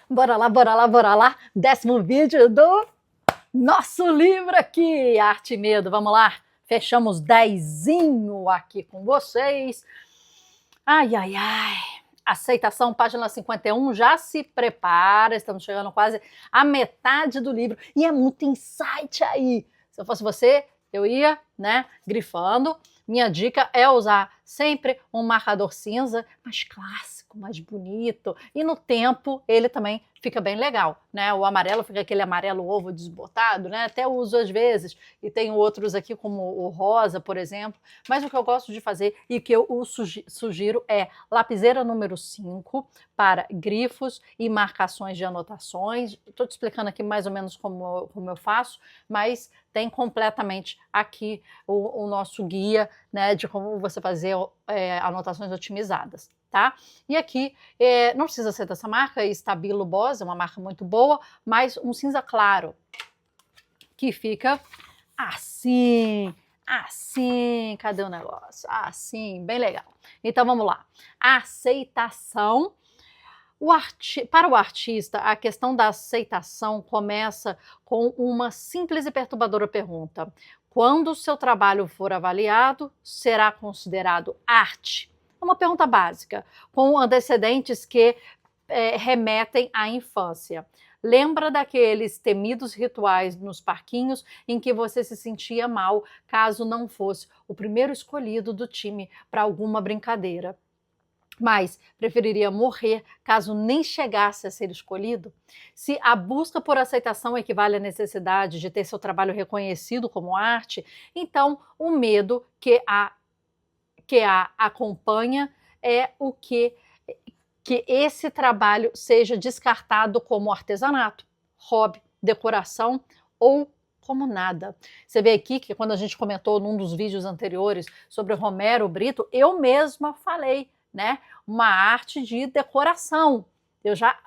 Bora lá, bora lá, bora lá. 10º vídeo do nosso livro aqui, Arte e Medo. Vamos lá, fechamos 10º aqui com vocês. Ai, ai, ai. Aceitação, página 51, já se prepara, estamos chegando quase à metade do livro e é muito insight aí. Se eu fosse você, eu ia, né, grifando. Minha dica é usar sempre um marcador cinza, mais clássico, mais bonito, e no tempo ele também fica bem legal, né? O amarelo fica aquele amarelo ovo desbotado, né? Até uso às vezes, e tem outros aqui como o rosa, por exemplo, mas o que eu gosto de fazer e que eu sugiro é lapiseira número 5 para grifos e marcações de anotações. Estou te explicando aqui mais ou menos como eu faço, mas tem completamente aqui o nosso guia, né, de como você fazer anotações otimizadas, tá? E aqui, não precisa ser dessa marca, Stabilo Boss, é uma marca muito boa, mas um cinza claro, que fica assim, assim, cadê o negócio? Assim, bem legal. Então vamos lá. Aceitação. Para o artista, a questão da aceitação começa com uma simples e perturbadora pergunta: quando o seu trabalho for avaliado, será considerado arte? É uma pergunta básica, com antecedentes que remetem à infância. Lembra daqueles temidos rituais nos parquinhos em que você se sentia mal caso não fosse o primeiro escolhido do time para alguma brincadeira, mas preferiria morrer caso nem chegasse a ser escolhido? Se a busca por aceitação equivale à necessidade de ter seu trabalho reconhecido como arte, então o medo que a acompanha é o que esse trabalho seja descartado como artesanato, hobby, decoração ou como nada. Você vê aqui que quando a gente comentou num dos vídeos anteriores sobre o Romero Brito, eu mesma falei, né, uma arte de decoração. Eu já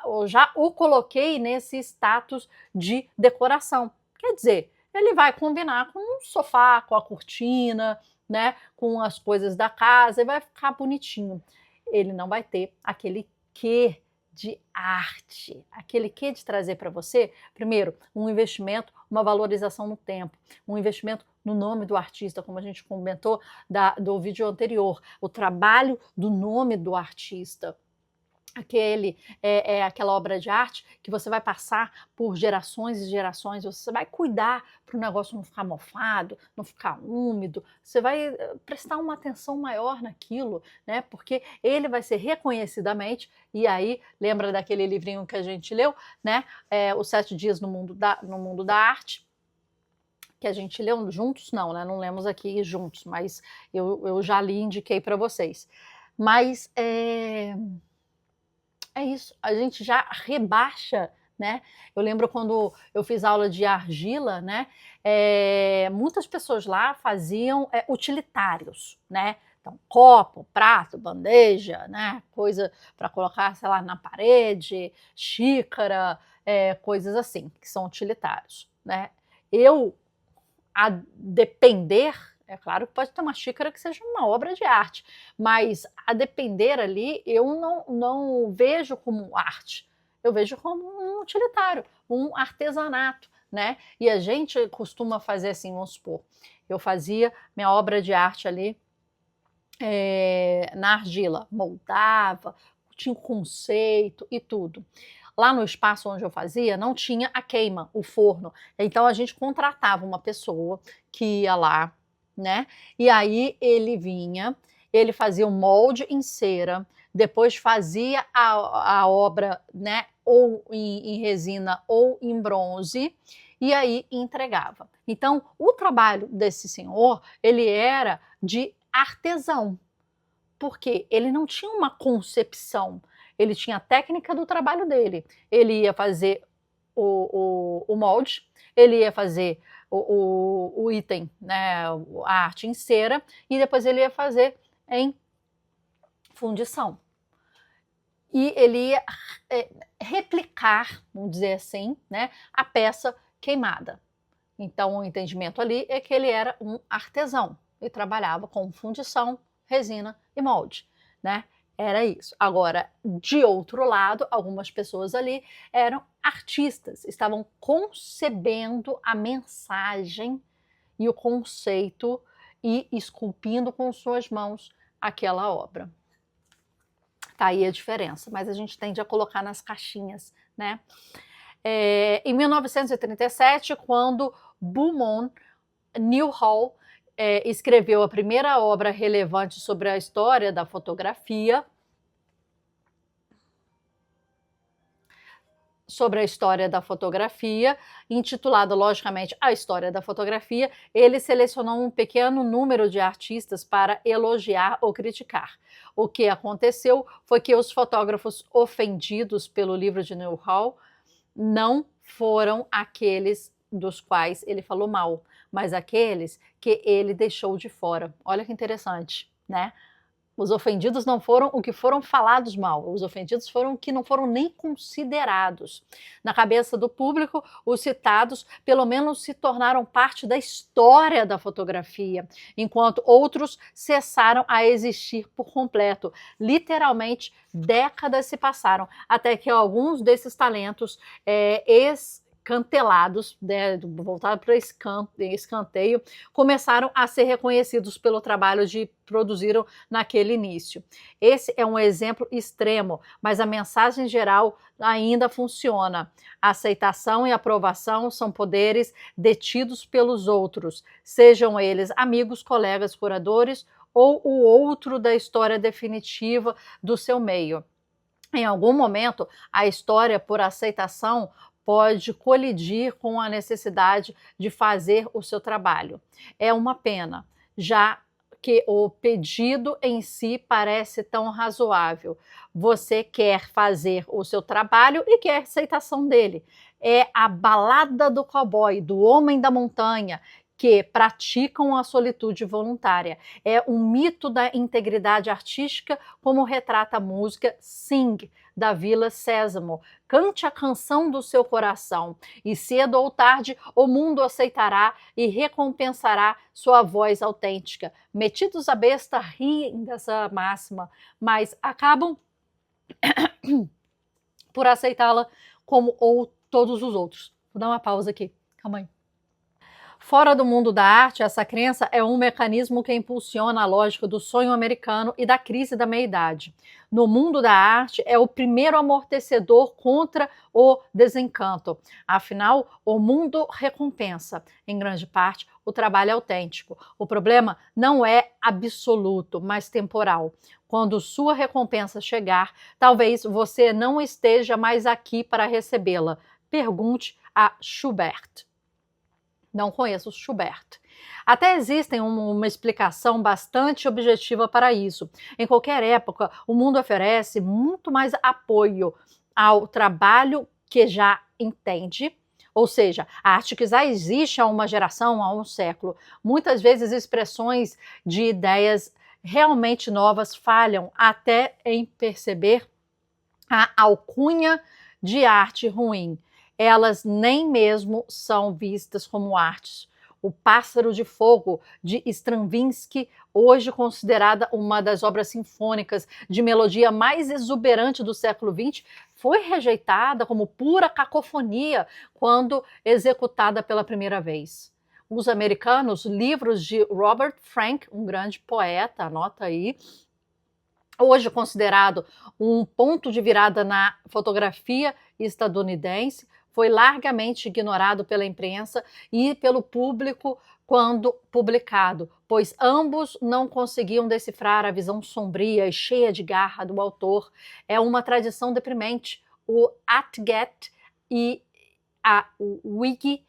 o coloquei nesse status de decoração. Quer dizer, ele vai combinar com um sofá, com a cortina, né, com as coisas da casa, e vai ficar bonitinho. Ele não vai ter aquele quê de arte, aquele quê de trazer para você, primeiro, um investimento, uma valorização no tempo, um investimento no nome do artista, como a gente comentou do vídeo anterior, o trabalho do nome do artista. Aquela obra de arte que você vai passar por gerações e gerações, você vai cuidar para o negócio não ficar mofado, não ficar úmido, você vai prestar uma atenção maior naquilo, né? Porque ele vai ser reconhecidamente, e aí, lembra daquele livrinho que a gente leu, né? Os 7 Dias no Mundo da Arte, que a gente leu juntos, não, né? Não lemos aqui juntos, mas eu já li e indiquei para vocês. Mas é isso, a gente já rebaixa, né? Eu lembro quando eu fiz aula de argila, né? Muitas pessoas lá faziam utilitários, né? Então, copo, prato, bandeja, né? Coisa para colocar, sei lá, na parede, xícara, coisas assim, que são utilitários, né? A depender, é claro que pode ter uma xícara que seja uma obra de arte, mas a depender ali, eu não vejo como arte, eu vejo como um utilitário, um artesanato, né? E a gente costuma fazer assim, vamos supor, eu fazia minha obra de arte ali na argila, moldava, tinha o conceito e tudo. Lá no espaço onde eu fazia, não tinha a queima, o forno. Então a gente contratava uma pessoa que ia lá, né? E aí ele vinha, ele fazia o molde em cera, depois fazia a obra, né? Ou em resina ou em bronze, e aí entregava. Então o trabalho desse senhor, ele era de artesão, porque ele não tinha uma concepção, ele tinha a técnica do trabalho dele. Ele ia fazer o molde, ele ia fazer o item, né, a arte em cera, e depois ele ia fazer em fundição. E ele ia replicar, vamos dizer assim, né, a peça queimada. Então o entendimento ali é que ele era um artesão, ele trabalhava com fundição, resina e molde, né? Era isso. Agora, de outro lado, algumas pessoas ali eram artistas, estavam concebendo a mensagem e o conceito e esculpindo com suas mãos aquela obra. Tá aí a diferença, mas a gente tende a colocar nas caixinhas, né? Em 1937, quando Beaumont Newhall escreveu a primeira obra relevante sobre a história da fotografia, intitulada, logicamente, A História da Fotografia, ele selecionou um pequeno número de artistas para elogiar ou criticar. O que aconteceu foi que os fotógrafos ofendidos pelo livro de Newhall não foram aqueles dos quais ele falou mal, mas aqueles que ele deixou de fora. Olha que interessante, né? Os ofendidos não foram o que foram falados mal, os ofendidos foram o que não foram nem considerados. Na cabeça do público, os citados pelo menos se tornaram parte da história da fotografia, enquanto outros cessaram a existir por completo. Literalmente, décadas se passaram até que alguns desses talentos escantelados, né, voltados para escanteio, começaram a ser reconhecidos pelo trabalho que produziram naquele início. Esse é um exemplo extremo, mas a mensagem geral ainda funciona. A aceitação e aprovação são poderes detidos pelos outros, sejam eles amigos, colegas, curadores ou o outro da história definitiva do seu meio. Em algum momento, a história por aceitação pode colidir com a necessidade de fazer o seu trabalho. É uma pena, já que o pedido em si parece tão razoável. Você quer fazer o seu trabalho e quer aceitação dele. É a balada do cowboy, do homem da montanha, que praticam a solitude voluntária. É um mito da integridade artística, como retrata a música Sing, da Vila Sésamo. Cante a canção do seu coração, e cedo ou tarde o mundo aceitará e recompensará sua voz autêntica. Metidos a besta riem dessa máxima, mas acabam por aceitá-la como ou todos os outros. Vou dar uma pausa aqui, calma aí. Fora do mundo da arte, essa crença é um mecanismo que impulsiona a lógica do sonho americano e da crise da meia-idade. No mundo da arte, é o primeiro amortecedor contra o desencanto. Afinal, o mundo recompensa, em grande parte, o trabalho autêntico. O problema não é absoluto, mas temporal. Quando sua recompensa chegar, talvez você não esteja mais aqui para recebê-la. Pergunte a Schubert. Não conheço Schubert. Até existem uma explicação bastante objetiva para isso. Em qualquer época, o mundo oferece muito mais apoio ao trabalho que já entende, ou seja, a arte que já existe há uma geração, há um século. Muitas vezes expressões de ideias realmente novas falham até em perceber a alcunha de arte ruim. Elas nem mesmo são vistas como artes. O Pássaro de Fogo, de Stravinsky, hoje considerada uma das obras sinfônicas de melodia mais exuberante do século XX, foi rejeitada como pura cacofonia quando executada pela primeira vez. Os americanos, livros de Robert Frank, um grande poeta, anota aí, hoje considerado um ponto de virada na fotografia estadunidense, foi largamente ignorado pela imprensa e pelo público quando publicado, pois ambos não conseguiam decifrar a visão sombria e cheia de garra do autor. É uma tradição deprimente. O Atget e a Wiki,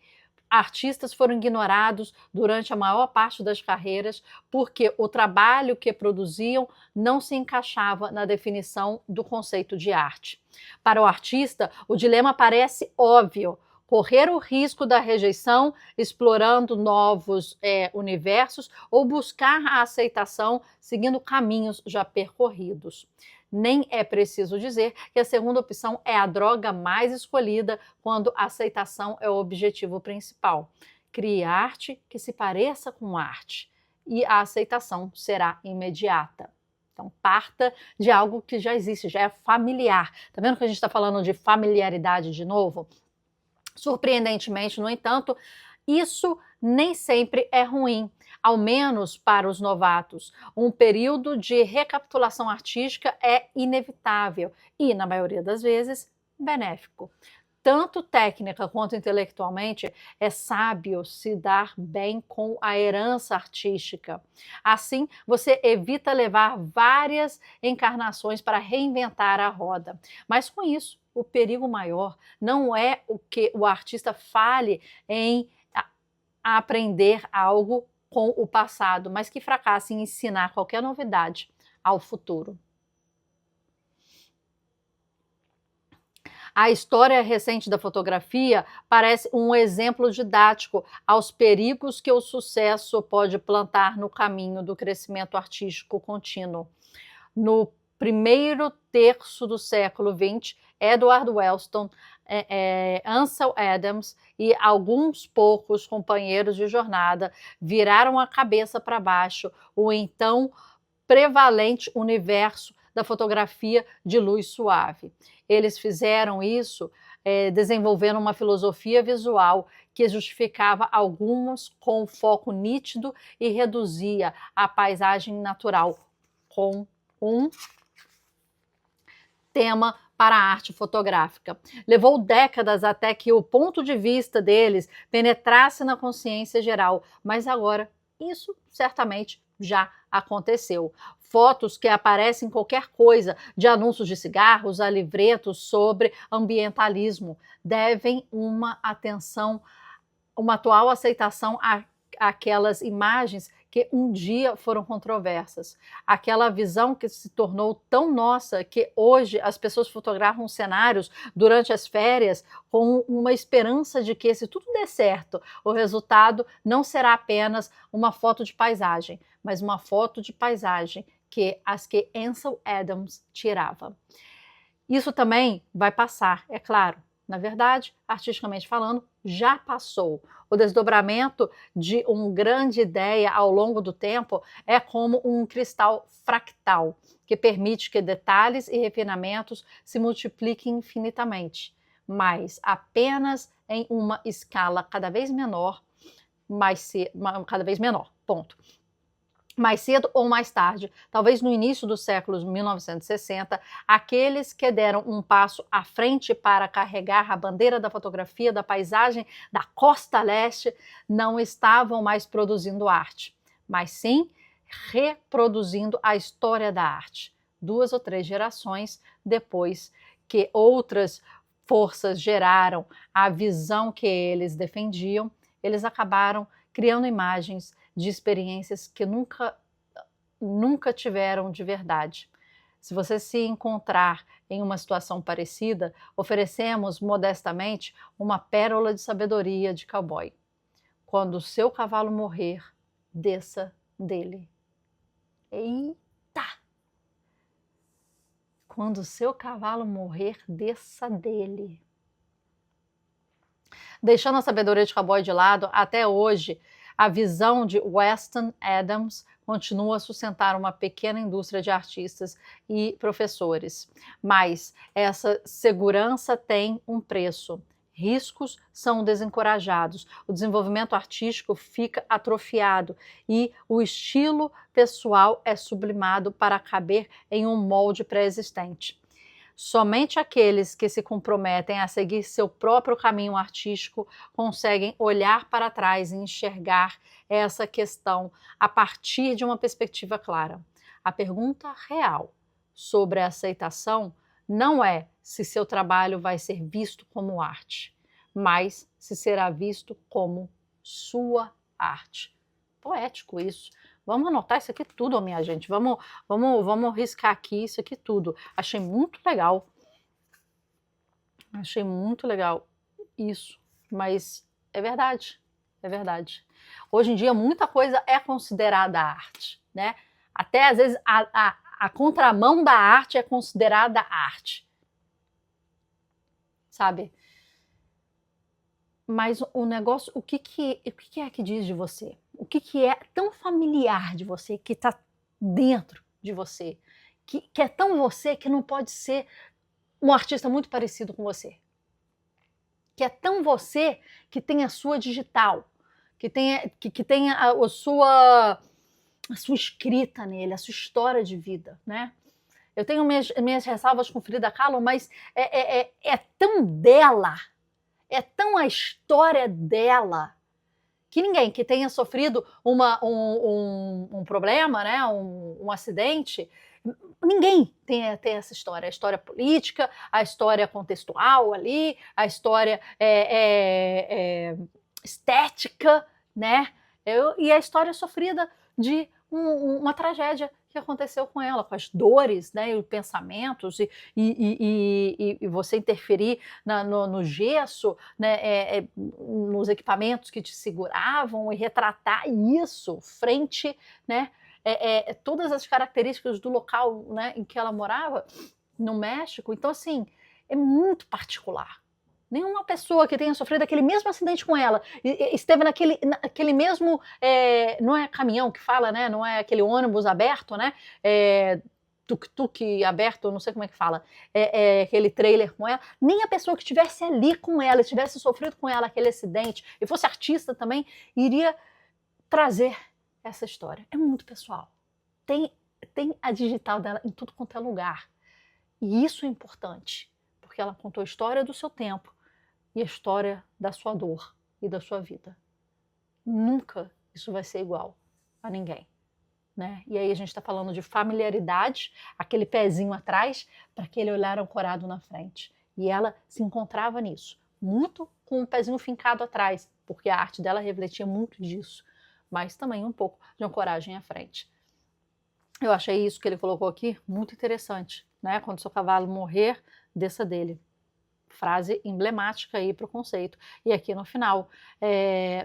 artistas foram ignorados durante a maior parte das carreiras porque o trabalho que produziam não se encaixava na definição do conceito de arte. Para o artista, o dilema parece óbvio: correr o risco da rejeição, explorando novos universos, ou buscar a aceitação seguindo caminhos já percorridos. Nem é preciso dizer que a segunda opção é a droga mais escolhida quando a aceitação é o objetivo principal. Crie arte que se pareça com arte e a aceitação será imediata. Então, parta de algo que já existe, já é familiar. Tá vendo que a gente está falando de familiaridade de novo? Surpreendentemente, no entanto, isso nem sempre é ruim, ao menos para os novatos. Um período de recapitulação artística é inevitável e, na maioria das vezes, benéfico. Tanto técnica quanto intelectualmente, é sábio se dar bem com a herança artística. Assim, você evita levar várias encarnações para reinventar a roda. Mas com isso, o perigo maior não é o que o artista fale em aprender algo com o passado, mas que fracasse em ensinar qualquer novidade ao futuro. A história recente da fotografia parece um exemplo didático aos perigos que o sucesso pode plantar no caminho do crescimento artístico contínuo. No primeiro terço do século XX, Edward Weston, Ansel Adams e alguns poucos companheiros de jornada viraram a cabeça para baixo o então prevalente universo da fotografia de luz suave. Eles fizeram isso desenvolvendo uma filosofia visual que justificava alguns com foco nítido e reduzia a paisagem natural com um tema para a arte fotográfica. Levou décadas até que o ponto de vista deles penetrasse na consciência geral, mas agora isso certamente já aconteceu. Fotos que aparecem em qualquer coisa, de anúncios de cigarros a livretos sobre ambientalismo, devem uma atenção, uma atual aceitação àquelas imagens que um dia foram controversas. Aquela visão que se tornou tão nossa que hoje as pessoas fotografam cenários durante as férias com uma esperança de que, se tudo der certo, o resultado não será apenas uma foto de paisagem, mas uma foto de paisagem que as que Ansel Adams tirava. Isso também vai passar, é claro. Na verdade, artisticamente falando, já passou. O desdobramento de uma grande ideia ao longo do tempo é como um cristal fractal, que permite que detalhes e refinamentos se multipliquem infinitamente, mas apenas em uma escala cada vez menor, ponto. Mais cedo ou mais tarde, talvez no início dos séculos 1960, aqueles que deram um passo à frente para carregar a bandeira da fotografia da paisagem da costa leste não estavam mais produzindo arte, mas sim reproduzindo a história da arte. 2 ou 3 gerações depois que outras forças geraram a visão que eles defendiam, eles acabaram criando imagens de experiências que nunca tiveram de verdade. Se você se encontrar em uma situação parecida, oferecemos modestamente uma pérola de sabedoria de cowboy. Quando o seu cavalo morrer, desça dele. Eita! Quando o seu cavalo morrer, desça dele. Deixando a sabedoria de cowboy de lado, até hoje, a visão de Weston Adams continua a sustentar uma pequena indústria de artistas e professores. Mas essa segurança tem um preço. Riscos são desencorajados, o desenvolvimento artístico fica atrofiado e o estilo pessoal é sublimado para caber em um molde pré-existente. Somente aqueles que se comprometem a seguir seu próprio caminho artístico conseguem olhar para trás e enxergar essa questão a partir de uma perspectiva clara. A pergunta real sobre a aceitação não é se seu trabalho vai ser visto como arte, mas se será visto como sua arte. Poético isso. Vamos anotar isso aqui tudo, minha gente. Vamos riscar aqui isso aqui tudo. Achei muito legal. Achei muito legal isso. Mas é verdade. É verdade. Hoje em dia, muita coisa é considerada arte, né? Até às vezes a contramão da arte é considerada arte. Sabe? Mas o negócio, o que é que diz de você? O que é tão familiar de você, que está dentro de você, que é tão você que não pode ser um artista muito parecido com você. Que é tão você que tem a sua digital, que tem a sua escrita nele, a sua história de vida, né? Eu tenho minhas ressalvas com Frida Kahlo, mas é tão dela, é tão a história dela, que ninguém que tenha sofrido um problema, né, um acidente, ninguém tem essa história. A história política, a história contextual ali, a história estética, né? E a história sofrida de uma tragédia que aconteceu com ela, com as dores, né, e os pensamentos, e você interferir no gesso, né, nos equipamentos que te seguravam, e retratar isso frente, né, todas as características do local, né, em que ela morava, no México. Então, assim, é muito particular. Nenhuma pessoa que tenha sofrido aquele mesmo acidente com ela, esteve naquele mesmo, não é caminhão que fala, né? Não é aquele ônibus aberto, né? Tuk-tuk aberto, não sei como é que fala, aquele trailer com ela, nem a pessoa que estivesse ali com ela, tivesse sofrido com ela aquele acidente, e fosse artista também, iria trazer essa história. É muito pessoal. Tem a digital dela em tudo quanto é lugar. E isso é importante, porque ela contou a história do seu tempo, e a história da sua dor e da sua vida. Nunca isso vai ser igual a ninguém, né? E aí a gente está falando de familiaridade, aquele pezinho atrás, para aquele olhar ancorado na frente. E ela se encontrava nisso, muito com o pezinho fincado atrás, porque a arte dela refletia muito disso, mas também um pouco de ancoragem à frente. Eu achei isso que ele colocou aqui muito interessante, né? Quando seu cavalo morrer, desça dele. Frase emblemática aí para o conceito. E aqui no final,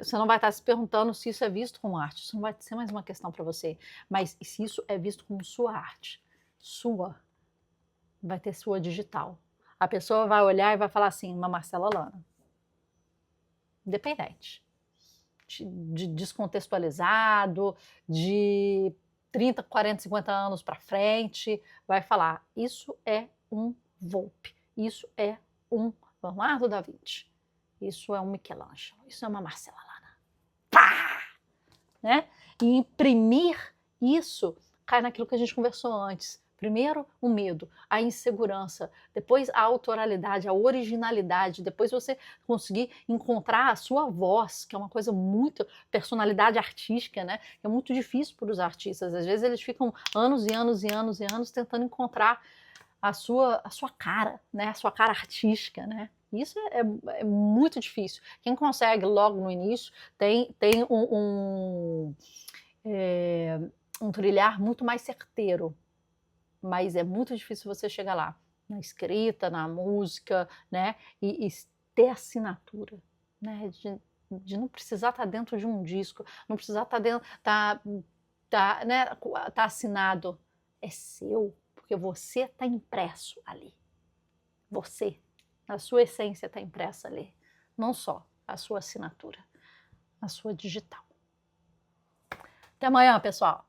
você não vai estar se perguntando se isso é visto como arte, isso não vai ser mais uma questão para você, mas se isso é visto como sua arte, sua, vai ter sua digital. A pessoa vai olhar e vai falar assim, uma Marcela Lana. Independente. De descontextualizado, de 30, 40, 50 anos para frente, vai falar, isso é um Volpe, isso é um Leonardo da Vinci, isso é um Michelangelo, isso é uma Marcela Lana. Pá! Né? E imprimir isso cai naquilo que a gente conversou antes. Primeiro o medo, a insegurança, depois a autoralidade, a originalidade, depois você conseguir encontrar a sua voz, que é uma coisa muito, personalidade artística, né? É muito difícil para os artistas, às vezes eles ficam anos e anos e anos e anos tentando encontrar a sua cara, né? A sua cara artística, né? Isso é muito difícil. Quem consegue logo no início tem um trilhar muito mais certeiro, mas é muito difícil você chegar lá, na escrita, na música, né? E ter assinatura, né? De não precisar estar dentro de um disco, não precisar estar dentro, né? Tá assinado. É seu, porque você está impresso ali. Você, a sua essência está impressa ali. Não só a sua assinatura, a sua digital. Até amanhã, pessoal!